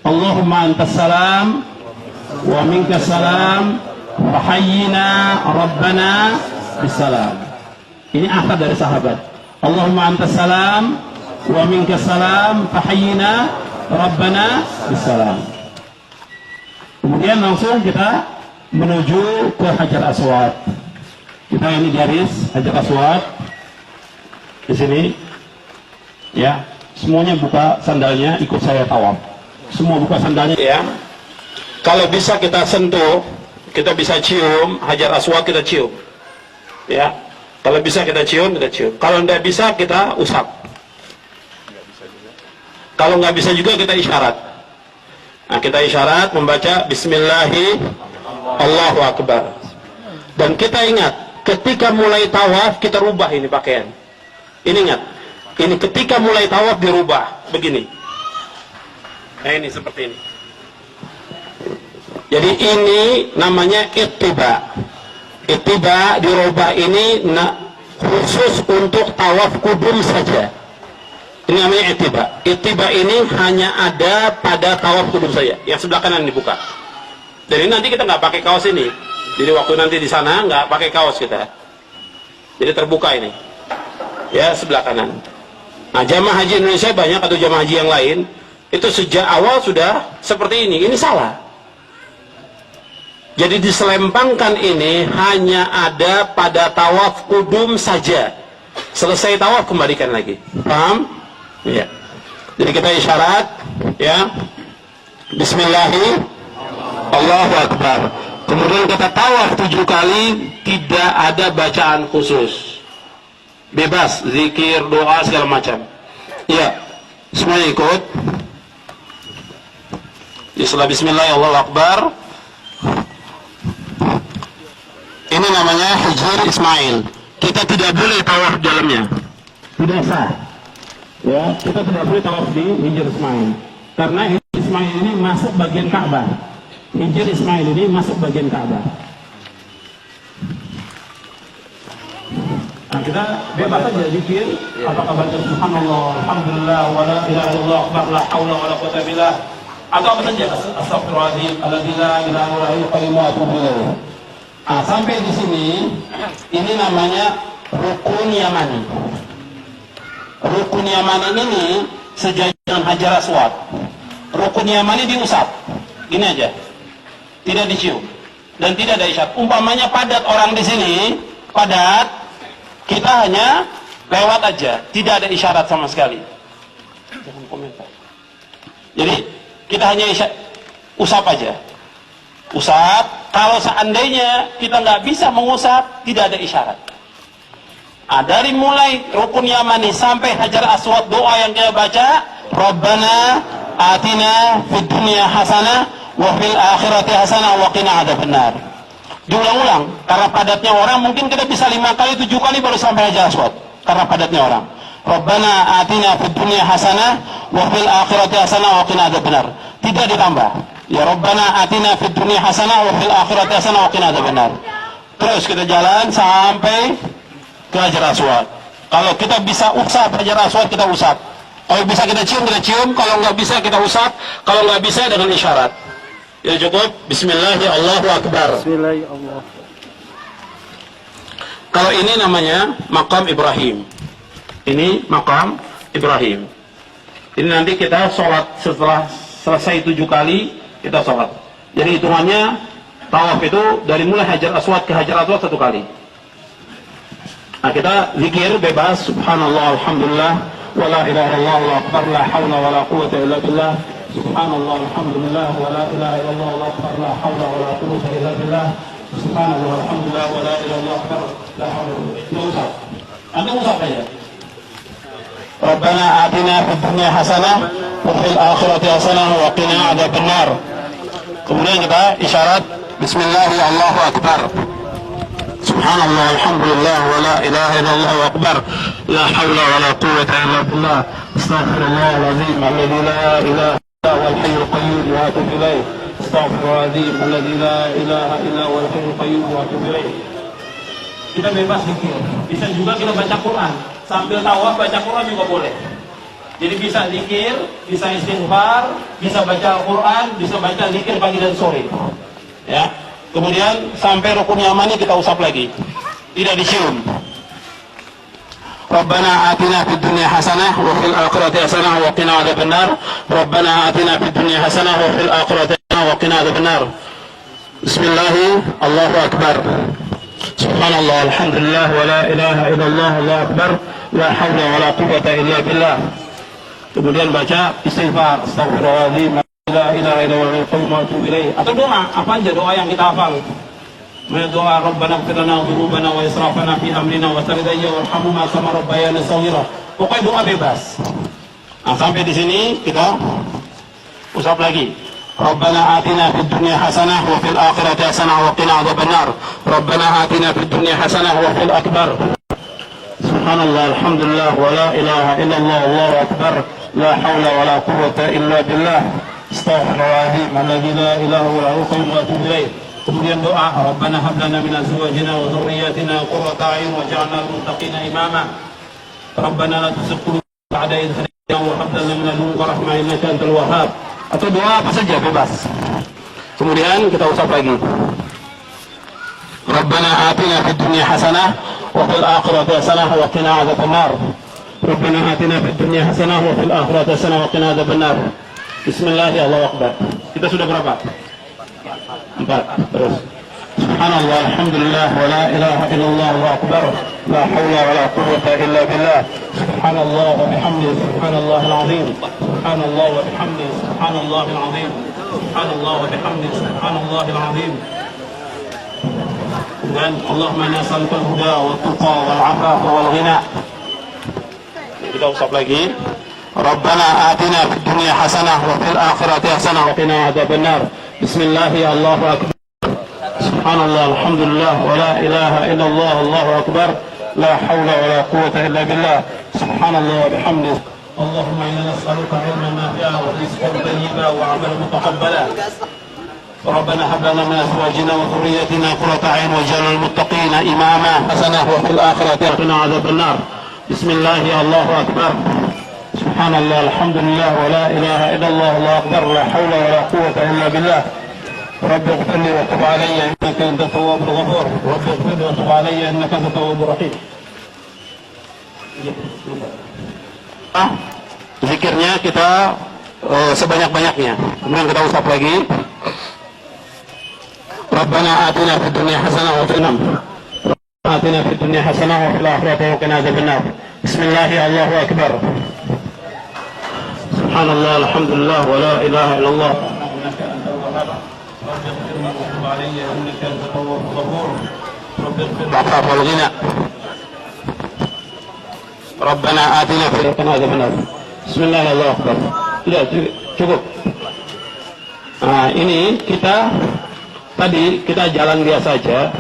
Allahumma antas salam wa minkas salam fahayyina rabbana bisalam. Ini akad dari sahabat. Allahumma antas salam wa minkas salam fahayyina rabbana bisalam. Kemudian langsung kita menuju ke Hajar Aswad. Kita ini garis Hajar Aswad di sini, ya. Semuanya buka sandalnya, ikut saya tawaf. Semua buka sandalnya, ya. Kalau bisa kita sentuh, kita bisa cium Hajar Aswad, kita cium, ya. Kalau bisa kita cium, kita cium. Kalau tidak bisa, kita usap. Kalau nggak bisa juga, kita isyarat. Nah, kita isyarat membaca Bismillahi Allahu Akbar. Dan kita ingat, ketika mulai tawaf kita rubah ini pakaian. Ini ingat, ini ketika mulai tawaf dirubah begini. Nah, ini seperti ini. Jadi ini namanya ittiba. Ittiba dirubah ini khusus untuk tawaf kudum saja. Ini namanya ittiba. Ittiba ini hanya ada pada tawaf kudum saja. Yang sebelah kanan dibuka. Jadi nanti kita nggak pakai kaos ini. Jadi waktu nanti di sana nggak pakai kaos kita. Jadi terbuka ini. Ya, sebelah kanan. Nah, jamaah haji Indonesia banyak atau jamaah haji yang lain itu sejak awal sudah seperti ini. Ini salah. Jadi diselempangkan ini hanya ada pada tawaf kudum saja. Selesai tawaf kembalikan lagi. Paham? Ya. Jadi kita isyarat, ya. Bismillahirrahmanirrahim. Allahu Akbar. Kemudian kita tawaf 7 kali, tidak ada bacaan khusus. Bebas, zikir, doa, segala macam. Iya, semuanya ikut. Setelah Bismillah, Allahu Akbar. Ini namanya Hijr Ismail. Kita tidak boleh tawaf dalamnya. Tidak sah. Ya, kita tidak boleh tawaf di Hijr Ismail. Karena Hijr Ismail ini masuk bagian Ka'bah. Hijr Ismail ini masuk bagian Ka'bah. Nah, kita bebas saja zikir, apakah baca subhanallah, alhamdulillah, wa la ilaha illallah, akbar, la haula wa la quwwata billah, atau apa saja, astagfirullahaladzim, alladzi la ilaha illa huwal qayyum wa atubu ilaih. Nah, sampai di sini, ini namanya rukun Yamani. Rukun Yamani ini sejajar dengan Hajar Aswad. Rukun Yamani diusap, gini aja, tidak dicium dan tidak ada isyarat. Umpamanya padat orang di sini, padat. Kita hanya lewat aja, tidak ada isyarat sama sekali. Jangan komentar. Jadi kita hanya usap aja, usap. Kalau seandainya kita nggak bisa mengusap, tidak ada isyarat. Nah, dari mulai rukun Yamani sampai Hajar Aswad, doa yang kita baca, Rabbana atina fid dunya hasanah wa fil akhirati hasanah wa qina adzabannar. Diulang-ulang, karena padatnya orang mungkin kita bisa 5 kali, 7 kali baru sampai Hajar Aswad, karena padatnya orang. Rabbana atina fid dunya hasanah wa fil akhirati hasanah wa qina adzabannar. Tidak ditambah. Ya Rabbana atina fid dunya hasanah wa fil akhirati hasanah wa qina adzabannar. Terus kita jalan sampai ke Hajar Aswad. Kalau kita bisa usap Hajar Aswad, kita usap. Kalau bisa kita cium, kita cium. Kalau nggak bisa, kita usap. Kalau nggak bisa, dengan isyarat. Ya cukup, Bismillahirrahmanirrahim, Allahu Akbar. Bismillahirrahmanirrahim. Kalau ini namanya Maqam Ibrahim. Ini Maqam Ibrahim. Ini nanti kita sholat setelah selesai 7 kali, kita sholat. Jadi hitungannya, tawaf itu dari mulai Hajar Aswad ke Hajar Aswad 1 kali. Nah, kita zikir bebas, subhanallah, alhamdulillah, wa la ilaha illallah, wa akbar, la hawla wa la quwwata illa billah. Subhanallah, alhamdulillah, wa la ilaha illallah, wa akbar, la hawla wa la quwwata illa billah. Subhanallah, alhamdulillah, wa la ilaha illallah, akbar, la hawla wa la quwwata illa billah. Anda usap aja. Rabbana atina fid dunya hasanah wa fil akhirati hasanah wa qina adzabannar. Kemudian kita isyarat Bismillahirrahmanirrahim, Allahu Akbar. Subhanallah, alhamdulillah, wa la ilaha illallah, wa akbar, la hawla wa la quwwata illa billah. Astaghfirullahaladzim, alladzi la ilaha wal hayyul qayyum wa atubu ilaih. Astaghfirullahaladzim alladzi la ilaha illa huwal hayyul qayyum wa atubu ilaih. Kita bebas zikir. Bisa juga kita baca Quran. Sambil tawaf baca Quran juga boleh. Jadi bisa zikir, bisa istighfar, bisa baca Al-Quran, bisa baca zikir pagi dan sore. Ya. Kemudian sampai rukun yamani kita usap lagi. Tidak dicium. Rabbana atina fid dunya hasanah wa fil akhirati hasanah wa qina adzabannar. Rabbana atina fid dunya hasanah wa fil akhirati hasanah wa qina adzabannar. Bismillah, Allahu akbar. Subhanallah, alhamdulillah, wa la ilaha illallah, Allahu akbar, la haula wa la quwwata illa billah. Kemudian baca istighfar, astaghfirullahaladzim, la ilaha illallah, wa atubu ilaih. Atau doa, apa aja doa yang kita hafal. Doa Rabbana ighfir lana dzunubana wa israfana fi amrina wa saridayya warhamhuma kama rabbayana shaghira. Pokoknya doa bebas. Nah, sampai di sini kita usap lagi. Rabbana atina fid dunya hasanah wa fil akhirati hasanah wa qina adzabannar. Rabbana atina fid dunya hasanah wa fil akbar. Subhanallah, alhamdulillah, wa la ilaha illallah, Allahu akbar, la haula wa la quwwata illa billah. Astaghfirullahaladzim, alladzi la ilaha illa huwa wa atubu ilaih. Kemudian doa, Rabbana hab lana min azwajina wa dhurriyyatina qurrata a'yun waj'alna lil muttaqina imama. Rabbana la tuzigh qulubana ba'da idh hadaytana wa hab lana min ladunka rahmah innaka antal wahhab. Atau doa apa saja bebas. Kemudian kita usap lagi. Rabbana atina fid dunya hasanah wa fil akhirati hasanah wa qina adzabannar. Rabbana atina fid dunya hasanah wa fil akhirati hasanah wa qina adzabannar. Bismillah, Allahu akbar. Kita sudah berapa? 4. Terus. Subhanallah, alhamdulillah, wa la ilaha illallah, Allahu akbar, la haula wa la quwwata illa billah. Subhanallah wa bihamdihi, subhanallahil azim. Subhanallah wa bihamdihi, subhanallahil azim. Subhanallah wa bihamdihi, subhanallahil azim. Dan Allahumma inna nas'aluka al-huda wa tuqa wal 'afafa wal ghina. Kita usap lagi. Rabbana atina fid dunya hasanah wa fil akhirati hasanah wa qina adzabannar. Bismillah, Allahu akbar. Subhanallah, alhamdulillah, wa la ilaha illallah, Allahu akbar, la hawla wa la quwwata illa billah. Subhanallah wa bihamdihi. Allahumma inna nas'aluka 'ilman nafi'an wa rizqan tayyiban wa 'amalan mutaqabbalan. ربنا هب لنا من ازواجنا وذريتنا قرة اعين واجعلنا للمتقين اماما حسنة وفي الاخرة قنا عذاب النار. بسم الله، الله اكبر. سبحان الله، الحمد لله، ولا اله الا الله، الله اكبر، لا حول ولا قوة الا بالله. رب اغفر لي وتب علي انك انت التواب الغفور. رب اغفر لي وتب علي انك انت التواب الرحيم. Zikirnya kita sebanyak-banyaknya. Kemudian kita usap lagi. Rabbana atina fid dunya hasanah wa fil atina fid dunya hasanah wa fil akhirati qina adzabannar. Bismillah, Allahu akbar. Subhanallah, alhamdulillah, wa la ilaha illallah. Rabbana atina fid dunya hasanah. Bismillah, Allahu akbar. Sudah cukup. Nah, ini tadi kita jalan biasa aja.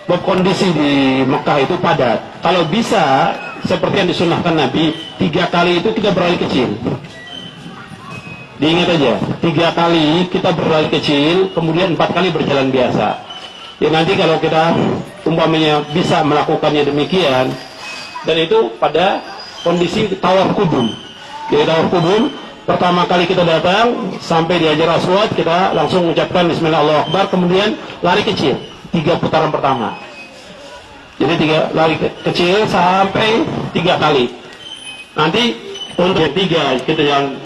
Kondisi di Mekah itu padat. Kalau bisa seperti yang disunahkan Nabi, 3 kali itu kita berlari kecil. Diingat aja, 3 kali kita berlari kecil, kemudian 4 kali berjalan biasa. Ya nanti kalau kita umpamanya bisa melakukannya demikian, dan itu pada kondisi tawaf kudum. Jadi tawaf kudum, pertama kali kita datang sampai di Hajar Aswad, kita langsung mengucapkan Bismillah, Allahu Akbar, kemudian lari kecil 3 putaran pertama. Jadi 3 lari kecil sampai 3 kali. Nanti untuk yang 3 kita jalan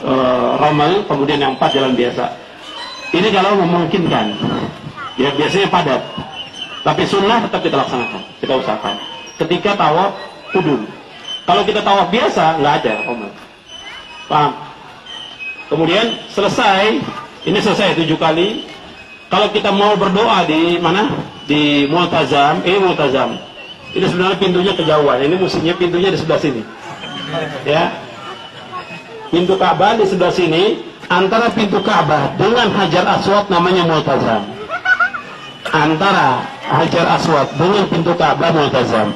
ramal, kemudian yang 4 jalan biasa. Ini kalau memungkinkan. Ya biasanya padat. Tapi sunnah tetap kita laksanakan, kita usahakan. Ketika tawaf kudum. Kalau kita tawaf biasa nggak ada ramal. Paham? Kemudian selesai, ini selesai 7 kali. Kalau kita mau berdoa di mana? Di Multazam, ini Multazam. Ini sebenarnya pintunya kejauhan. Ini musimnya pintunya di sebelah sini. Ya. Pintu Ka'bah di sebelah sini. Antara pintu Ka'bah dengan Hajar Aswad namanya Multazam. Antara Hajar Aswad dengan pintu Ka'bah Multazam.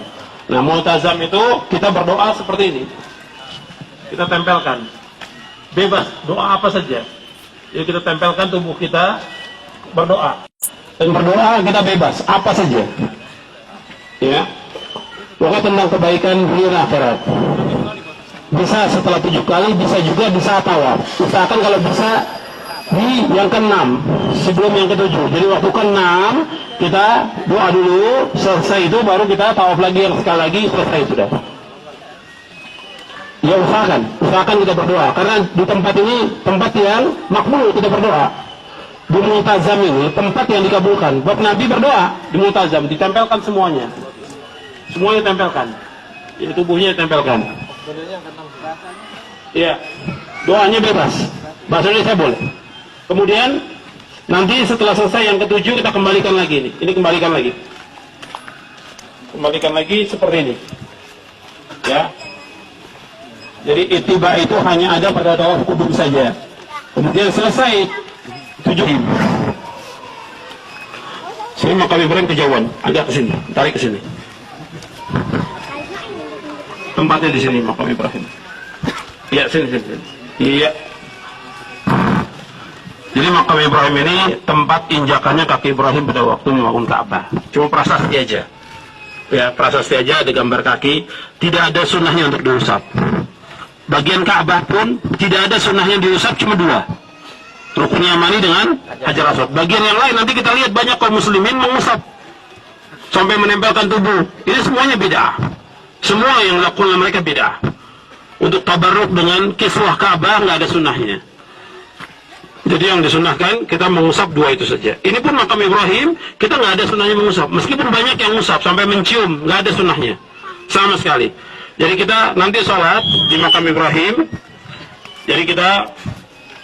Nah, Multazam itu kita berdoa seperti ini. Kita tempelkan. Bebas, doa apa saja. Jadi kita tempelkan tubuh kita, berdoa. Dan berdoa kita bebas, apa saja. Ya. Pokoknya tentang kebaikan dunia akhirat. bisa setelah 7 kali, bisa juga bisa tawaf. Usahakan kalau bisa di yang ke-6 sebelum yang ke-7. Jadi waktu ke-6 kita doa dulu, selesai itu baru kita tawaf lagi yang sekali lagi, selesai sudah. Ya usahakan kita berdoa, karena di tempat ini tempat yang makbul kita berdoa. Di Multazam ini tempat yang dikabulkan. Buat Nabi berdoa di Multazam, ditempelkan semuanya ditempelkan. Jadi tubuhnya ditempelkan. Iya, doanya bebas, bahasa Indonesia boleh. Kemudian nanti setelah selesai yang ke-7 kita kembalikan lagi ini kembalikan lagi seperti ini, ya. Jadi ittiba itu hanya ada pada tawaf kudum saja. Kemudian selesai 7. Sini makam Ibrahim kejauhan, agak ke sini, tarik ke sini. Tempatnya di sini makam Ibrahim. Iya, sini. Iya. Jadi makam Ibrahim ini tempat injakannya kaki Ibrahim pada waktu membangun Ka'bah. Cuma prasasti aja. Ya, prasasti aja, ada gambar kaki, tidak ada sunnahnya untuk diusap. Bagian Ka'bah pun tidak ada sunnahnya diusap, cuma 2. Rukun Yamani dengan Hajar Aswad. Bagian yang lain nanti kita lihat banyak kaum muslimin mengusap sampai menempelkan tubuh. Ini semuanya bid'ah. Semua yang dilakukan mereka bid'ah. Untuk tabarruk dengan kiswah Ka'bah nggak ada sunnahnya. Jadi yang disunahkan kita mengusap 2 itu saja. Ini pun makam Ibrahim kita nggak ada sunnahnya mengusap. Meskipun banyak yang mengusap sampai mencium, nggak ada sunnahnya sama sekali. Jadi kita nanti sholat di makam Ibrahim. Jadi kita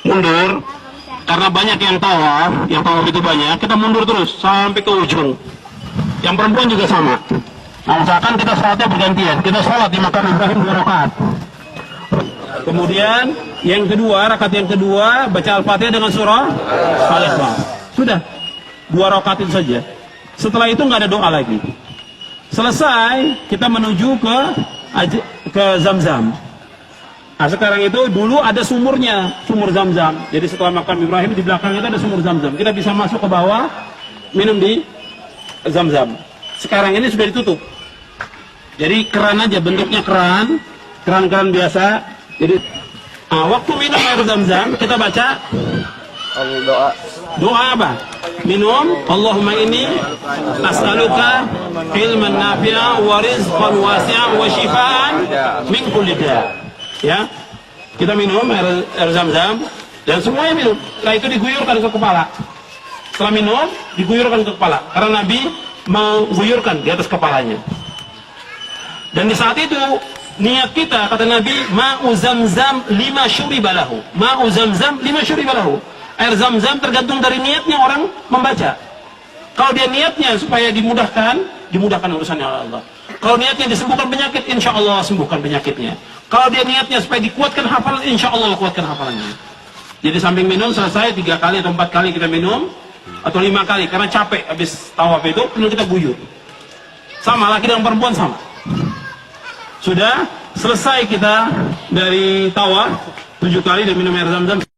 mundur karena banyak yang tawaf itu banyak. Kita mundur terus sampai ke ujung. Yang perempuan juga sama. Nah, usahakan kita sholatnya bergantian. Kita sholat di makam Ibrahim 2 rakaat. Kemudian yang kedua, rakaat yang kedua baca Al-Fatihah dengan surah Al-Ikhlas. Sudah 2 rakaat itu saja. Setelah itu nggak ada doa lagi. Selesai kita menuju ke Zamzam. Nah sekarang itu dulu ada sumurnya, sumur Zamzam. Jadi setelah makam Ibrahim di belakang itu ada sumur Zamzam. Kita bisa masuk ke bawah minum di Zamzam. Sekarang ini sudah ditutup. Jadi keran aja, bentuknya keran biasa. Jadi waktu minum air Zamzam kita baca doa apa? Minum, Allahumma inni as'aluka ilman nafi'a wa rizqan wasi'a wa shifaan min kulli da'. Ya. Kita minum air Zamzam dan semuanya minum. Setelah itu diguyurkan ke kepala. Setelah minum diguyurkan ke kepala karena Nabi mengguyurkan di atas kepalanya. Dan di saat itu niat kita, kata Nabi, ma'u zamzam lima syuribalahu. Ma'u zamzam lima syuribalahu. Air Zamzam tergantung dari niatnya orang membaca. Kalau dia niatnya supaya dimudahkan urusannya oleh Allah. Kalau niatnya disembuhkan penyakit, insya Allah sembuhkan penyakitnya. Kalau dia niatnya supaya dikuatkan hafalan, insya Allah kuatkan hafalannya. Jadi samping minum selesai 3 kali atau 4 kali kita minum, atau 5 kali, karena capek habis tawaf itu, kemudian kita guyur. Sama, laki dan perempuan sama. Sudah selesai kita dari tawaf 7 kali dan minum air Zamzam.